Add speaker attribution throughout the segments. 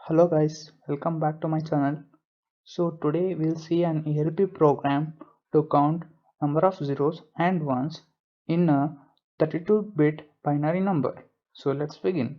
Speaker 1: Hello guys, welcome back to my channel. So today we'll see an ELP program to count number of zeros and ones in a 32-bit binary number. So let's begin.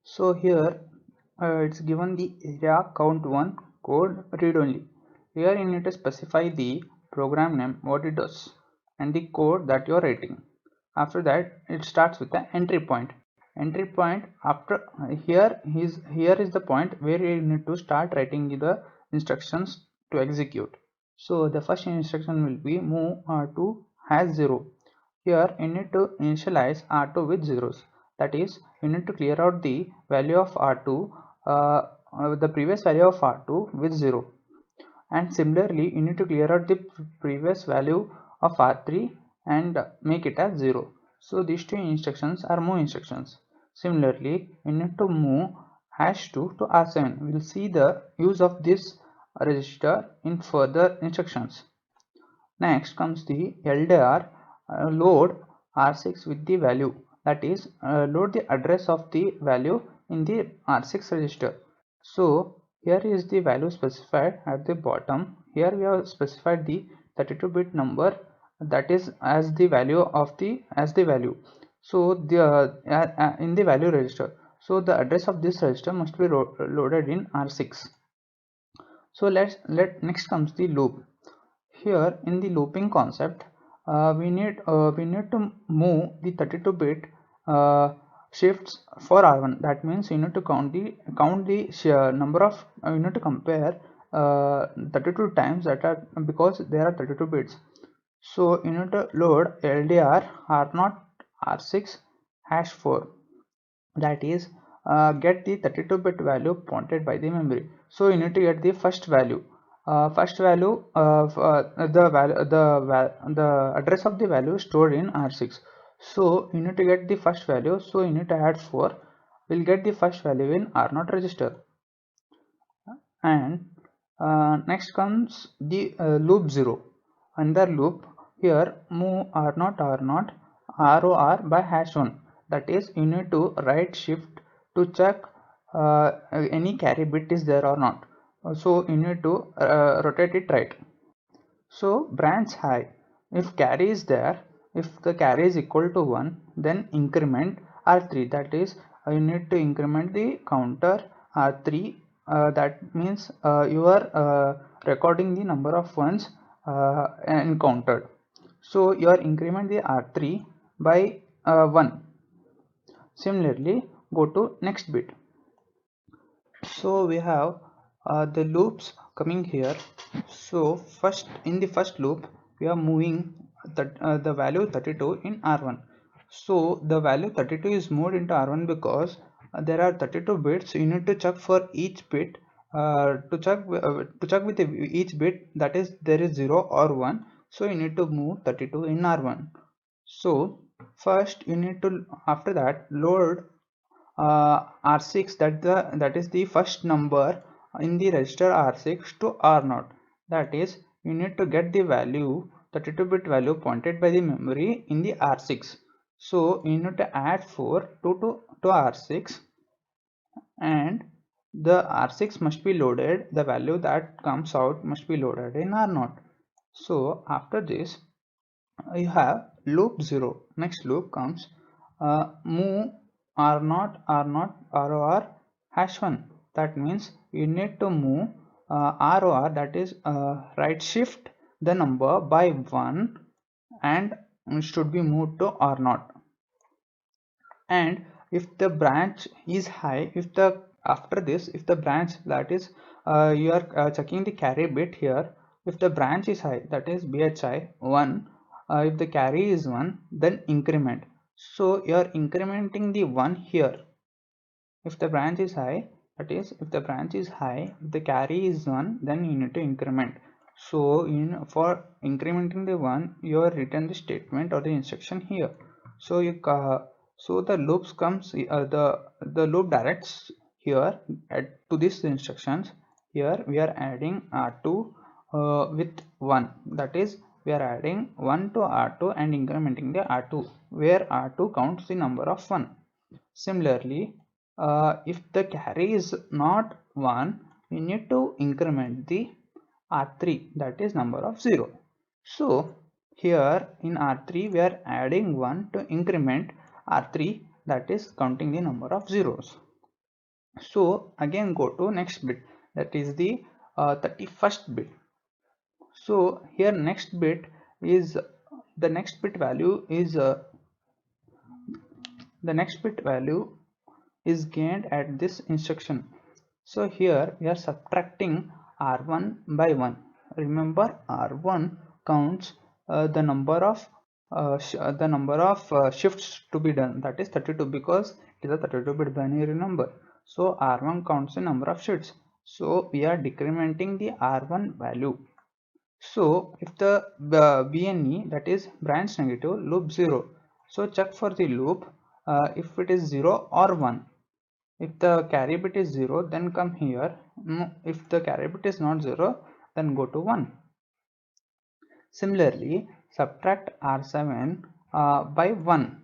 Speaker 1: So here it's given the area count1 code read only. Here you need to specify the program name, what it does, and the code that you are writing. After that it starts with the entry point. Entry point after here is the point where you need to start writing the instructions to execute. So the first instruction will be move R2 has 0. Here you need to initialize R2 with zeros. That is, you need to clear out the value of R2, the previous value of R2 with 0. And similarly, you need to clear out the previous value of R3 and make it as 0. So these two instructions are move instructions. Similarly, you need to move #2 to R7. We will see the use of this register in further instructions. Next comes the LDR load R6 with the value, that is load the address of the value in the R6 register. So here is the value specified at the bottom. Here we have specified the 32-bit number, that is as the value of the value. So the in the value register. So the address of this register must be loaded in R6. So next comes the loop. Here in the looping concept, we need to move the 32-bit shifts for R1. That means you need to count the number of you need to compare 32 times that are, because there are 32 bits. So you need to load LDR R0 R6 #4, that is get the 32-bit value pointed by the memory. So you need to get the first value. The address of the value stored in R6. So you need to get the first value. So you need to add 4. We'll get the first value in R0 register. And next comes the loop 0. Another loop. Here move R0 R0 ROR by #1. That is, you need to right shift to check any carry bit is there or not. So you need to rotate it right. So branch high, if carry is there, if the carry is equal to 1, then increment R3. That is, you need to increment the counter R3. That means you are recording the number of ones encountered. So you are increment the R3 by 1. Similarly, go to next bit. So we have the loops coming here. So first, in the first loop we are moving the value 32 in R1. So the value 32 is moved into R1 because there are 32 bits. You need to check for each bit, to check with each bit, that is there is 0 or 1. So you need to move 32 in R1. So first you need to, after that, load R6, that is the first number in the register R6 to R0. That is, you need to get the value 32-bit value pointed by the memory in the R6. So you need to add 4 to R6, and the R6 must be loaded, the value that comes out must be loaded in R0. So after this you have loop 0. Next loop comes move R0 R0 ROR #1. That means you need to move ROR, that is right shift the number by 1, and should be moved to R0. And if the branch is high, if the after this, if the branch, that is you are checking the carry bit here, if the branch is high, that is BHI 1, if the carry is 1, then increment. So you are incrementing the 1 here. If the branch is high, that is if the branch is high, if the carry is 1, then you need to increment. So for incrementing the 1, you are written the statement or the instruction here. So so the loops comes the loop directs here to these instructions. Here we are adding R2 with 1, that is we are adding 1 to R2 and incrementing the R2, where R2 counts the number of 1. Similarly, if the carry is not 1, we need to increment the R3, that is number of 0. So here in R3 we are adding 1 to increment R3, that is counting the number of zeros. So again go to next bit, that is the 31st bit. So here next bit is the next bit value is gained at this instruction. So here we are subtracting R1 by 1. Remember, R1 counts the number of shifts to be done, that is 32, because it is a 32-bit binary number. So R1 counts the number of shifts. So we are decrementing the R1 value. So if the BNE, that is branch negative, loop 0, so check for the loop if it is 0 or 1. If the carry bit is 0, then come here. If the carry bit is not 0, then go to 1. Similarly, subtract R7 by 1.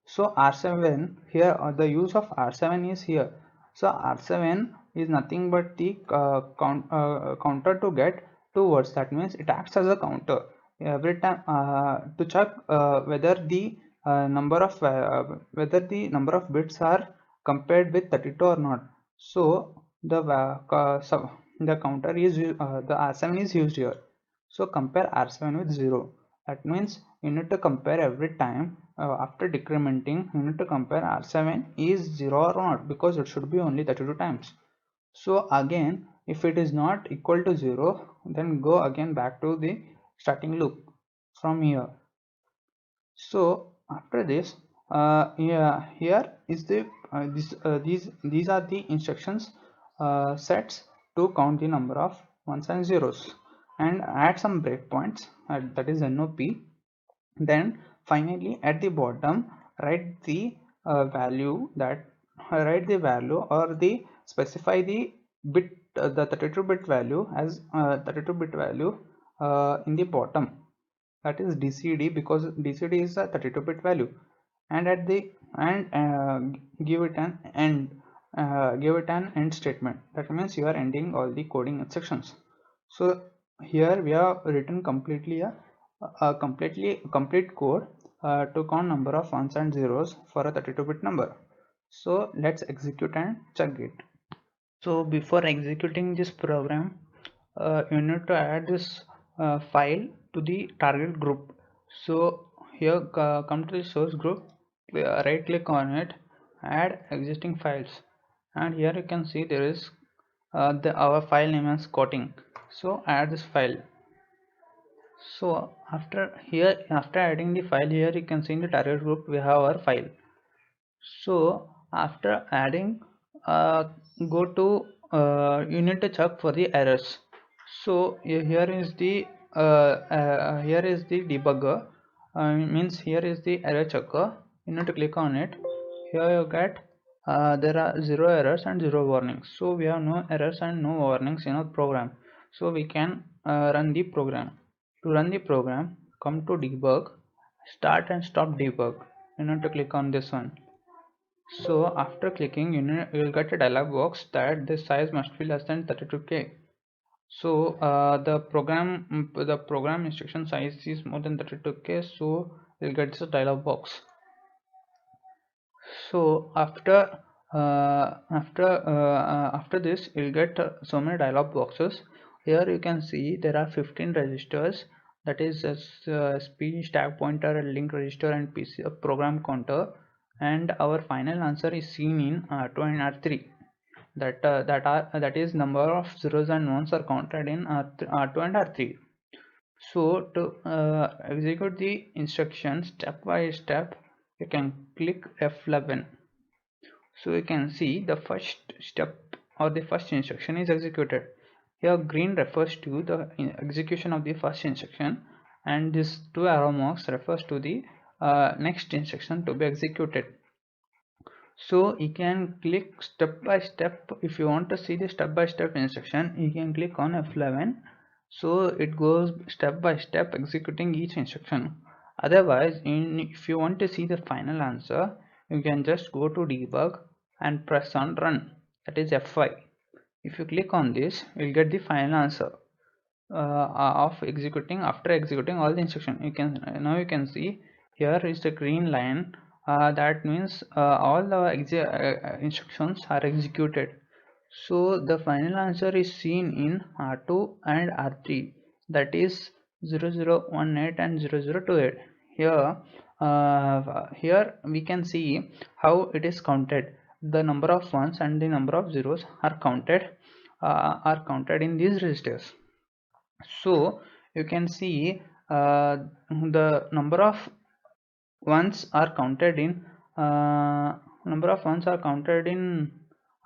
Speaker 1: So R7 here, the use of R7 is here. So R7 is nothing but the counter to get 2 words. That means it acts as a counter every time to check whether the number of bits are compared with 32 or not. So the counter is the R7 is used here. So compare R7 with 0. That means you need to compare every time after decrementing. You need to compare R7 is 0 or not, because it should be only 32 times. So again, if it is not equal to 0, then go again back to the starting loop from here. So after this, here is the these are the instructions sets to count the number of ones and zeros, and add some breakpoints, that is NOP. Then finally at the bottom write the value or the specify the bit the 32-bit value as 32-bit value in the bottom, that is DCD, because DCD is a 32-bit value, and at the give it an end statement. That means you are ending all the coding instructions. So here we have written completely a complete code to count number of ones and zeros for a 32-bit number. So let's execute and check it. So before executing this program, you need to add this file to the target group. So here come to the source group, right click on it, add existing files, and here you can see there is our file name is Koting. So add this file. So after adding the file, here you can see in the target group we have our file. So after adding, go to you need to check for the errors. So here is the debugger, means here is the error checker. You need to click on it. Here you get there are 0 errors and 0 warnings. So we have no errors and no warnings in our program. So we can run the program. To run the program, come to debug, start and stop debug. You need to click on this one. So after clicking, you will get a dialog box that the size must be less than 32K. So the program instruction size is more than 32K, so you'll get this dialog box. So after this, you'll get so many dialog boxes. Here you can see there are 15 registers, that is speed, stack pointer, link register, and PC program counter, and our final answer is seen in R2 and R3. That is number of zeros and ones are counted in R2 and R3. So to execute the instruction step by step, you can click F11. So you can see the first step or the first instruction is executed. Here green refers to the execution of the first instruction, and this 2 arrow marks refers to the next instruction to be executed. So you can click step by step. If you want to see the step by step instruction, you can click on F11. So it goes step by step executing each instruction. Otherwise, if you want to see the final answer, you can just go to debug and press on run, that is F5. If you click on this, you'll get the final answer of executing after executing all the instruction. You can now you can see here is the green line, that means all the instructions are executed. So the final answer is seen in R2 and R3, that is 0018 and 0028. Here we can see how it is counted. The number of ones and the number of zeros are counted in these registers. So you can see the number of ones are counted in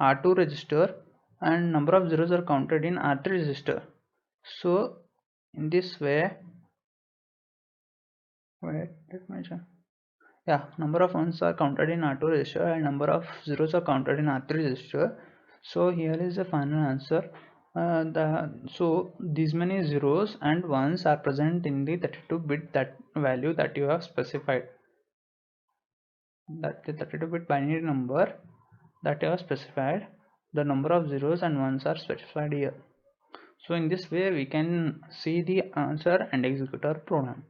Speaker 1: R2 register, and number of zeros are counted in R3 register. So in this way, wait, let me check. Yeah, number of ones are counted in R2 register and number of zeros are counted in R3 register. So here is the final answer. So these many zeros and ones are present in the 32-bit that value that you have specified. That the 32-bit binary number that you have specified, the number of zeros and ones are specified here. So in this way we can see the answer and execute our program.